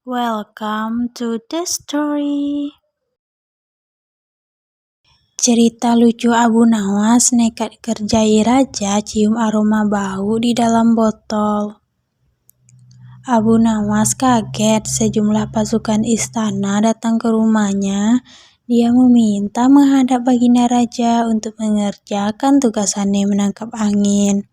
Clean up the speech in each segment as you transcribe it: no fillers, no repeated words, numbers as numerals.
Welcome to the story. Cerita lucu Abu Nawas nekat kerjai raja cium aroma bau di dalam botol. Abu Nawas kaget sejumlah pasukan istana datang ke rumahnya. Dia meminta menghadap baginda raja untuk mengerjakan tugasannya menangkap angin.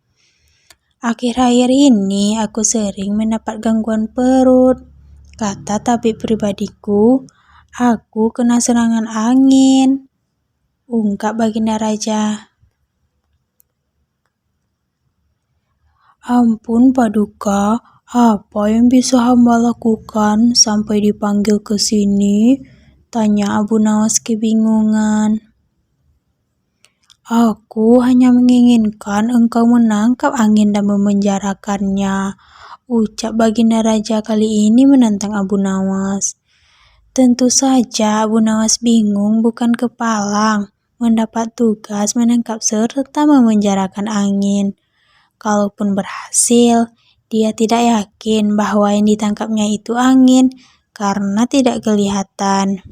Akhir-akhir ini aku sering mendapat gangguan perut, kata tabib pribadiku. Aku kena serangan angin, ungkap baginda raja. Ampun Paduka, apa yang bisa hamba lakukan sampai dipanggil ke sini? Tanya Abu Nawas kebingungan. Aku hanya menginginkan engkau menangkap angin dan memenjarakannya, ucap baginda raja kali ini menantang Abu Nawas. Tentu saja Abu Nawas bingung bukan kepalang mendapat tugas menangkap serta memenjarakan angin. Kalaupun berhasil, dia tidak yakin bahwa yang ditangkapnya itu angin karena tidak kelihatan.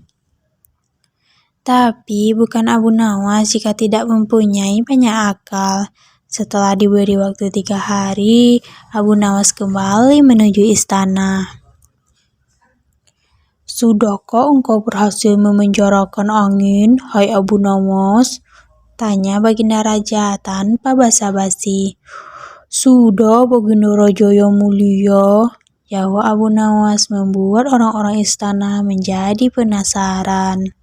Tapi bukan Abu Nawas jika tidak mempunyai banyak akal. Setelah diberi waktu 3 hari, Abu Nawas kembali menuju istana. Sudahkah engkau berhasil memenjarakan angin, hai Abu Nawas? Tanya baginda raja tanpa basa-basi. Sudah baginda raja yang mulia, jawab Abu Nawas membuat orang-orang istana menjadi penasaran.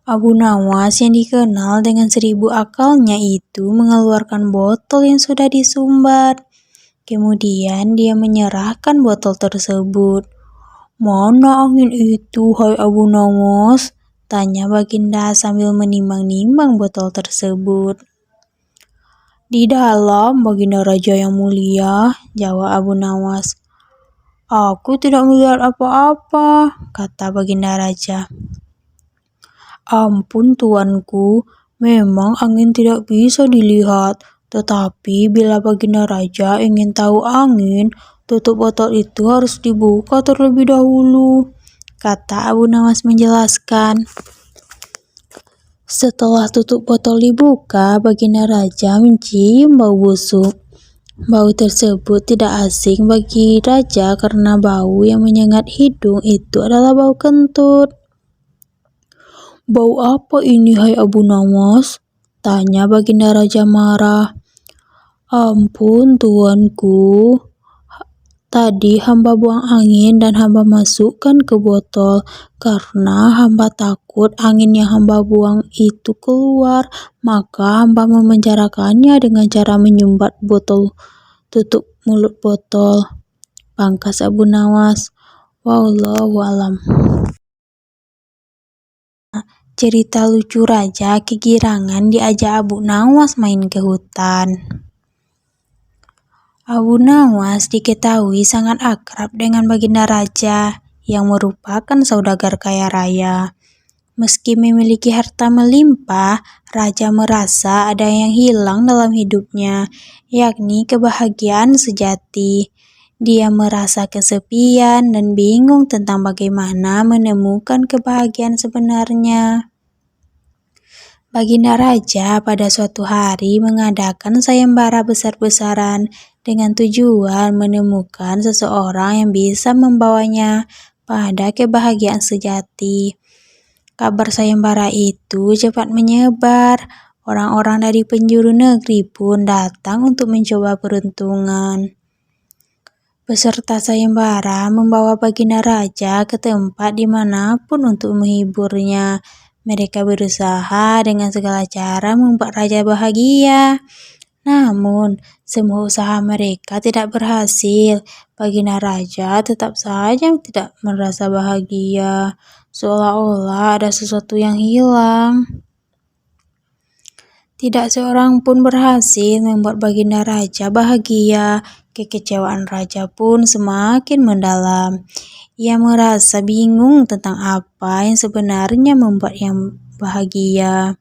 Abu Nawas yang dikenal dengan 1000 akalnya itu mengeluarkan botol yang sudah disumbat. Kemudian dia menyerahkan botol tersebut. Mana angin itu, hai Abu Nawas? Tanya baginda sambil menimbang-nimbang botol tersebut. Di dalam, baginda raja yang mulia, jawab Abu Nawas. Aku tidak melihat apa-apa, kata baginda raja. Ampun tuanku, memang angin tidak bisa dilihat, tetapi bila baginda raja ingin tahu angin, tutup botol itu harus dibuka terlebih dahulu, kata Abu Nawas menjelaskan. Setelah tutup botol dibuka, baginda raja mencium bau busuk. Bau tersebut tidak asing bagi raja karena bau yang menyengat hidung itu adalah bau kentut. Bau apa ini, hai Abu Nawas? Tanya baginda raja marah. Ampun tuanku, tadi hamba buang angin dan hamba masukkan ke botol karena hamba takut angin yang hamba buang itu keluar, maka hamba memenjarakannya dengan cara menyumbat botol tutup mulut botol, pangkas Abu Nawas. Wallahu alam. Cerita lucu raja kegirangan diajak Abu Nawas main ke hutan. Abu Nawas diketahui sangat akrab dengan baginda raja yang merupakan saudagar kaya raya. Meski memiliki harta melimpah, raja merasa ada yang hilang dalam hidupnya, yakni kebahagiaan sejati. Dia merasa kesepian dan bingung tentang bagaimana menemukan kebahagiaan sebenarnya. Baginda raja pada suatu hari mengadakan sayembara besar-besaran dengan tujuan menemukan seseorang yang bisa membawanya pada kebahagiaan sejati. Kabar sayembara itu cepat menyebar. Orang-orang dari penjuru negeri pun datang untuk mencoba peruntungan. Peserta sayembara membawa baginda raja ke tempat dimanapun untuk menghiburnya. Mereka berusaha dengan segala cara membuat raja bahagia. Namun, semua usaha mereka tidak berhasil. Baginda raja tetap saja tidak merasa bahagia, seolah-olah ada sesuatu yang hilang. Tidak seorang pun berhasil membuat baginda raja bahagia. Kekecewaan raja pun semakin mendalam. Ia merasa bingung tentang apa yang sebenarnya membuat yang bahagia.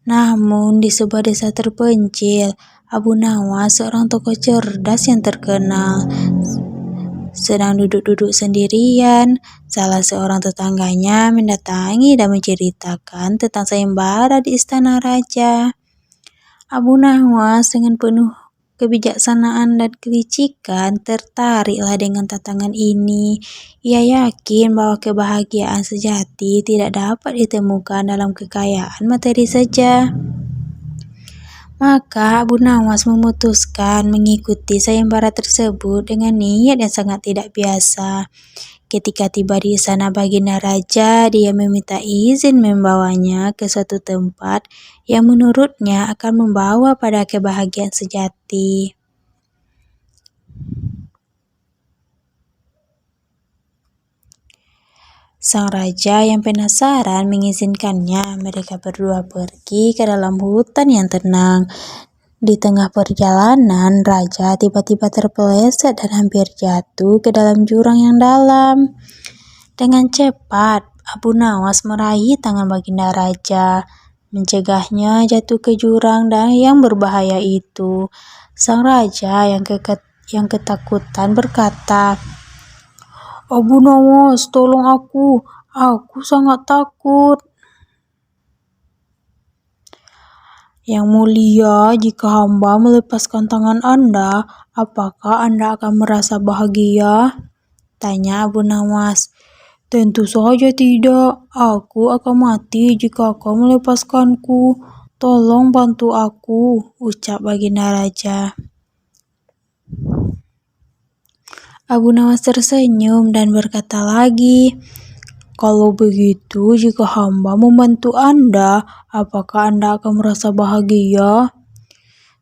Namun di sebuah desa terpencil, Abu Nawas seorang tokoh cerdas yang terkenal. Sedang duduk-duduk sendirian, salah seorang tetangganya mendatangi dan menceritakan tentang sayembara di istana raja. Abu Nawas dengan penuh kebijaksanaan dan kelicikan tertariklah dengan tantangan ini. Ia yakin bahwa kebahagiaan sejati tidak dapat ditemukan dalam kekayaan materi saja. Maka Abu Nawas memutuskan mengikuti sayembara tersebut dengan niat yang sangat tidak biasa. Ketika tiba di istana Baginda Raja, dia meminta izin membawanya ke suatu tempat yang menurutnya akan membawa pada kebahagiaan sejati. Sang raja yang penasaran mengizinkannya. Mereka berdua pergi ke dalam hutan yang tenang. Di tengah perjalanan, raja tiba-tiba terpeleset dan hampir jatuh ke dalam jurang yang dalam. Dengan cepat, Abu Nawas meraih tangan Baginda Raja, mencegahnya jatuh ke jurang dan yang berbahaya itu. Sang raja yang ketakutan berkata, "Abu Nawas, tolong aku sangat takut." "Yang mulia, jika hamba melepaskan tangan Anda, apakah Anda akan merasa bahagia?" tanya Abu Nawas. "Tentu saja tidak. Aku akan mati jika kau melepaskanku. Tolong bantu aku," ucap Baginda Raja. Abu Nawas tersenyum dan berkata lagi, "Kalau begitu, jika hamba membantu Anda, apakah Anda akan merasa bahagia?"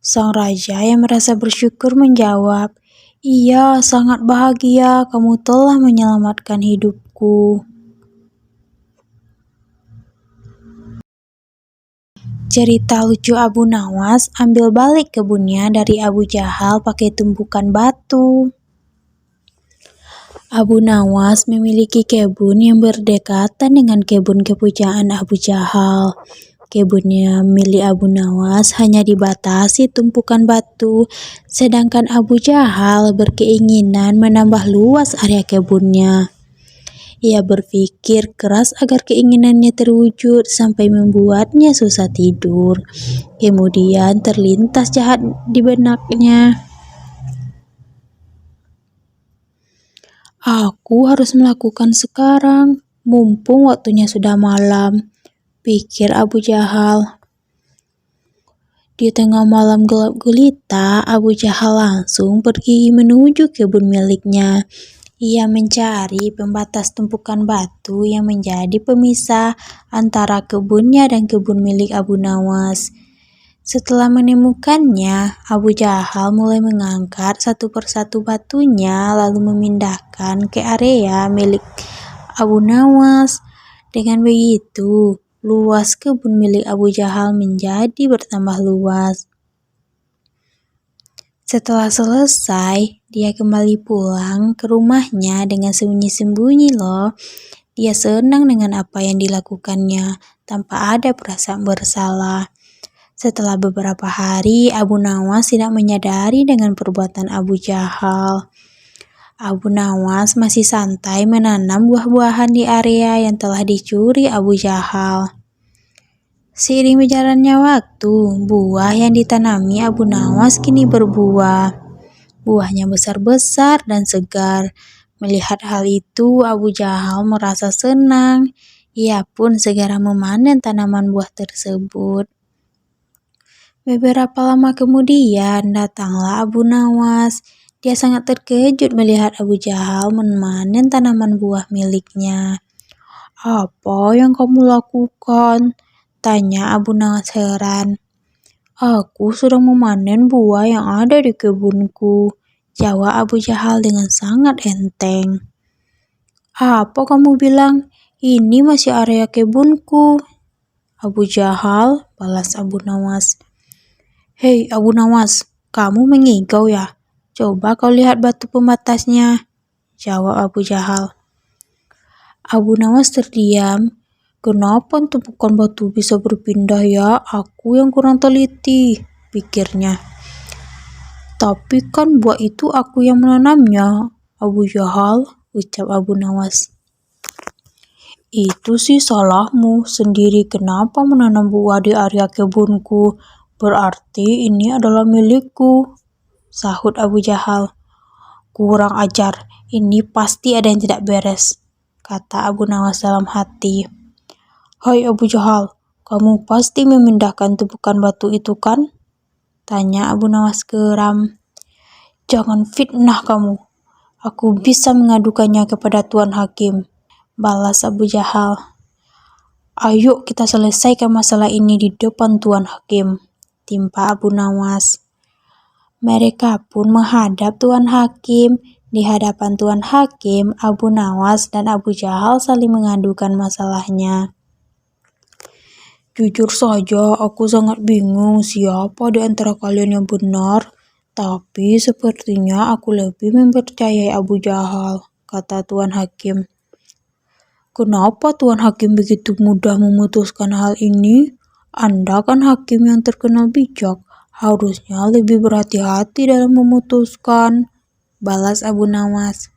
Sang raja yang merasa bersyukur menjawab, "Iya, sangat bahagia. Kamu telah menyelamatkan hidupku." Cerita lucu Abu Nawas ambil balik kebunnya dari Abu Jahal pakai tumpukan batu. Abu Nawas memiliki kebun yang berdekatan dengan kebun kepujaan Abu Jahal. Kebunnya milik Abu Nawas hanya dibatasi tumpukan batu, sedangkan Abu Jahal berkeinginan menambah luas area kebunnya. Ia berpikir keras agar keinginannya terwujud sampai membuatnya susah tidur. Kemudian terlintas jahat di benaknya. "Aku harus melakukan sekarang, mumpung waktunya sudah malam," pikir Abu Jahal. Di tengah malam gelap gulita, Abu Jahal langsung pergi menuju kebun miliknya. Ia mencari pembatas tumpukan batu yang menjadi pemisah antara kebunnya dan kebun milik Abu Nawas. Setelah menemukannya, Abu Jahal mulai mengangkat satu persatu batunya lalu memindahkan ke area milik Abu Nawas. Dengan begitu, luas kebun milik Abu Jahal menjadi bertambah luas. Setelah selesai, dia kembali pulang ke rumahnya dengan sembunyi-sembunyi loh. Dia senang dengan apa yang dilakukannya, tanpa ada perasaan bersalah. Setelah beberapa hari, Abu Nawas tidak menyadari dengan perbuatan Abu Jahal. Abu Nawas masih santai menanam buah-buahan di area yang telah dicuri Abu Jahal. Seiring berjalannya waktu, buah yang ditanami Abu Nawas kini berbuah. Buahnya besar-besar dan segar. Melihat hal itu, Abu Jahal merasa senang. Ia pun segera memanen tanaman buah tersebut. Beberapa lama kemudian, datanglah Abu Nawas. Dia sangat terkejut melihat Abu Jahal memanen tanaman buah miliknya. "Apa yang kamu lakukan?" tanya Abu Nawas heran. "Aku sedang memanen buah yang ada di kebunku," jawab Abu Jahal dengan sangat enteng. "Apa kamu bilang? Ini masih area kebunku." "Abu Jahal," balas Abu Nawas. "Hei Abu Nawas, kamu mengigau ya? Coba kau lihat batu pembatasnya," jawab Abu Jahal. Abu Nawas terdiam. "Kenapa tumpukan batu bisa berpindah ya? Aku yang kurang teliti," pikirnya. "Tapi kan buah itu aku yang menanamnya," Abu Jahal, ucap Abu Nawas. Itu sih salahmu sendiri, kenapa menanam buah di area kebunku? Berarti ini adalah milikku, sahut Abu Jahal. Kurang ajar, ini pasti ada yang tidak beres, kata Abu Nawas dalam hati. Hai Abu Jahal, kamu pasti memindahkan tumpukan batu itu kan? Tanya Abu Nawas geram. Jangan fitnah kamu, aku bisa mengadukannya kepada Tuan Hakim, balas Abu Jahal. Ayo kita selesaikan masalah ini di depan Tuan Hakim, timpa Abu Nawas. Mereka pun menghadap Tuan Hakim. Di hadapan Tuan Hakim, Abu Nawas dan Abu Jahal saling mengadukan masalahnya. Jujur saja, aku sangat bingung siapa di antara kalian yang benar. Tapi sepertinya aku lebih mempercayai Abu Jahal, kata Tuan Hakim. Kenapa Tuan Hakim begitu mudah memutuskan hal ini? Anda kan hakim yang terkenal bijak, harusnya lebih berhati-hati dalam memutuskan, balas Abu Nawas.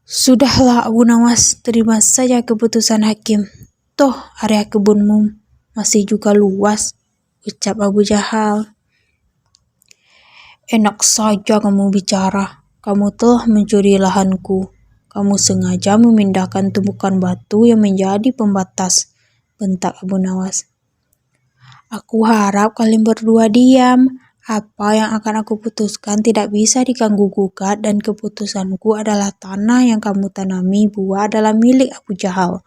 Sudahlah Abu Nawas, terima saja keputusan hakim. Toh area kebunmu masih juga luas, ucap Abu Jahal. Enak saja kamu bicara, kamu telah mencuri lahanku. Kamu sengaja memindahkan tumpukan batu yang menjadi pembatas, bentak Abu Nawas. Aku harap kalian berdua diam. Apa yang akan aku putuskan tidak bisa diganggu-gugat dan keputusanku adalah tanah yang kamu tanami buah adalah milik Abu Jahal,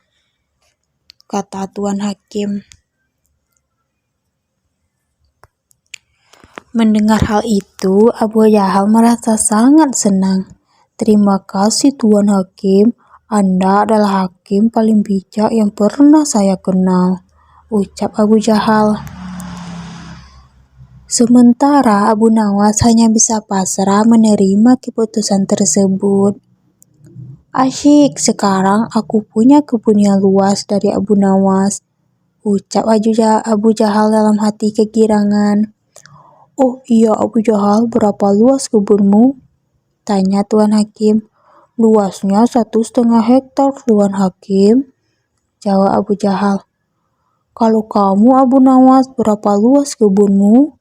kata Tuan Hakim. Mendengar hal itu, Abu Jahal merasa sangat senang. Terima kasih Tuan Hakim, Anda adalah hakim paling bijak yang pernah saya kenal, ucap Abu Jahal. Sementara Abu Nawas hanya bisa pasrah menerima keputusan tersebut. Asyik, sekarang aku punya kebun yang luas dari Abu Nawas, ucap Abu Jahal dalam hati kegirangan. Oh iya Abu Jahal, berapa luas kebunmu? Tanya Tuan Hakim. Luasnya 1,5 hektar, Tuan Hakim, jawab Abu Jahal. Kalau kamu Abu Nawas, berapa luas kebunmu?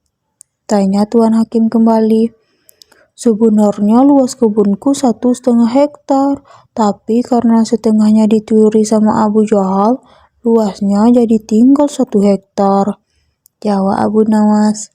Tanya Tuan Hakim kembali. Sebenarnya luas kebunku 1,5 hektar, tapi karena setengahnya dicuri sama Abu Jahal, luasnya jadi tinggal 1 hektar, jawab Abu Nawas.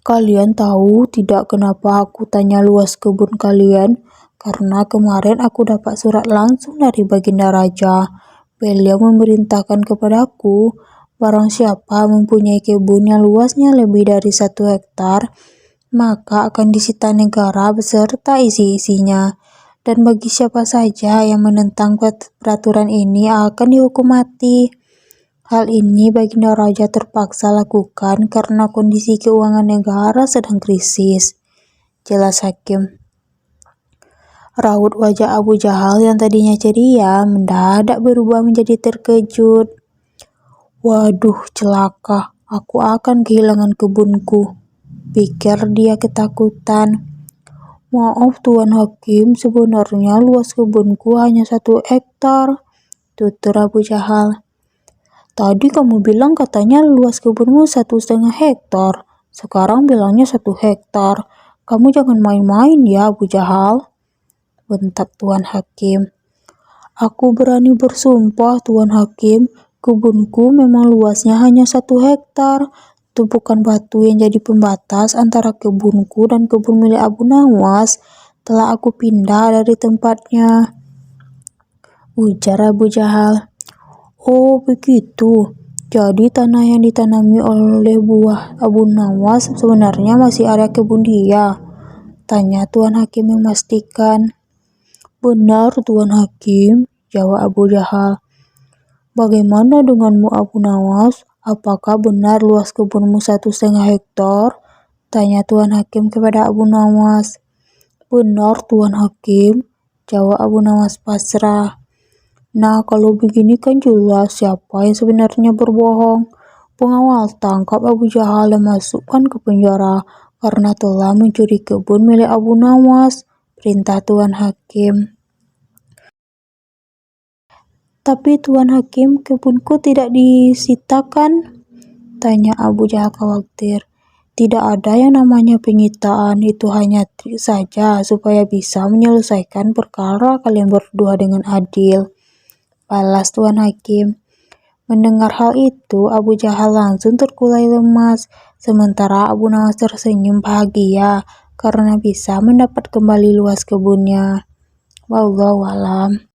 Kalian tahu tidak kenapa aku tanya luas kebun kalian? Karena kemarin aku dapat surat langsung dari Baginda Raja. Beliau memerintahkan kepadaku, barang siapa mempunyai kebun yang luasnya lebih dari 1 hektar, maka akan disita negara beserta isi-isinya. Dan bagi siapa saja yang menentang peraturan ini akan dihukum mati. Hal ini Baginda Raja terpaksa lakukan karena kondisi keuangan negara sedang krisis, jelas Hakim. Raut wajah Abu Jahal yang tadinya ceria mendadak berubah menjadi terkejut. Waduh, celaka, aku akan kehilangan kebunku, pikir dia ketakutan. Maaf Tuan Hakim, sebenarnya luas kebunku hanya 1 hektar, tutur Abu Jahal. Tadi kamu bilang katanya luas kebunmu 1,5 hektar. Sekarang bilangnya 1 hektar. Kamu jangan main-main ya Abu Jahal, bentak Tuan Hakim. Aku berani bersumpah Tuan Hakim, kebunku memang luasnya hanya 1 hektar. Tumpukan batu yang jadi pembatas antara kebunku dan kebun milik Abu Nawas telah aku pindah dari tempatnya, ujar Abu Jahal. Oh begitu, jadi tanah yang ditanami oleh buah Abu Nawas sebenarnya masih area kebun dia, tanya Tuan Hakim memastikan. Benar Tuan Hakim, jawab Abu Jahal. Bagaimana denganmu Abu Nawas? Apakah benar luas kebunmu 1,5 hektar? Tanya Tuan Hakim kepada Abu Nawas. Benar Tuan Hakim, jawab Abu Nawas pasrah. Nah, kalau begini kan jelas siapa yang sebenarnya berbohong. Pengawal tangkap Abu Jahal dan masukkan ke penjara karena telah mencuri kebun milik Abu Nawas, perintah Tuan Hakim. Tapi Tuan Hakim, kebunku tidak disitakan? Tanya Abu Jahal khawatir. Tidak ada yang namanya penyitaan, itu hanya trik saja supaya bisa menyelesaikan perkara kalian berdua dengan adil, balas Tuan Hakim. Mendengar hal itu, Abu Jahal langsung terkulai lemas, sementara Abu Nawas tersenyum bahagia karena bisa mendapat kembali luas kebunnya. Wallahu a'lam.